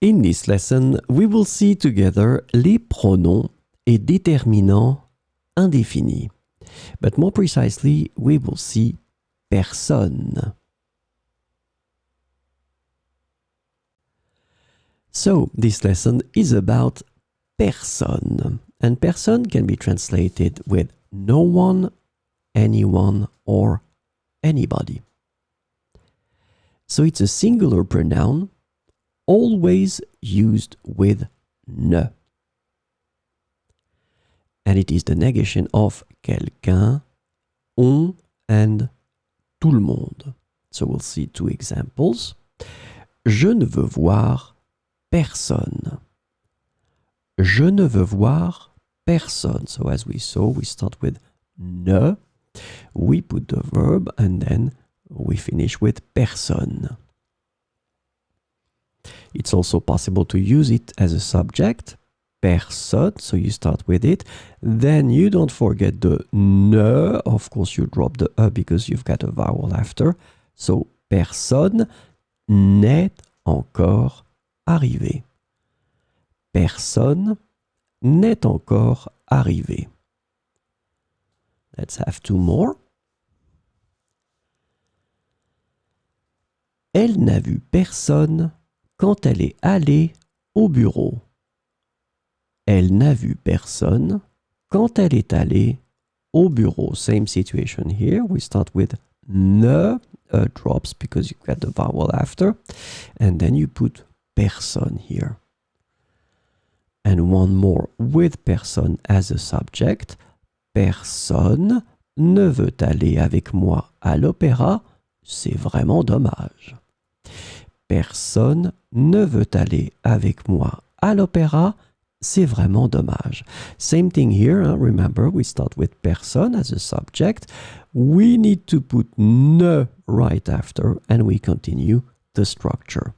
In this lesson, we will see together les pronoms et déterminants indéfinis. But more precisely, we will see personne. So, this lesson is about personne. And personne can be translated with no one, anyone, or anybody. So it's a singular pronoun, always used with ne. And it is the negation of quelqu'un, on, and tout le monde. So we'll see two examples. Je ne veux voir personne. Je ne veux voir personne. So as we saw, we start with ne, we put the verb, and then we finish with personne. It's also possible to use it as a subject, personne, so you start with it. Then you don't forget the ne, of course you drop the e because you've got a vowel after. So personne n'est encore arrivé. Personne n'est encore arrivé. Let's have two more. Elle n'a vu personne quand elle est allée au bureau. Elle n'a vu personne quand elle est allée au bureau. Same situation here. We start with ne, drops because you got the vowel after. And then you put personne here. And one more with personne as a subject. Personne ne veut aller avec moi à l'opéra. C'est vraiment dommage. Personne ne veut aller avec moi à l'opéra. C'est vraiment dommage. Same thing here. Remember, we start with personne as a subject. We need to put ne right after, and we continue the structure.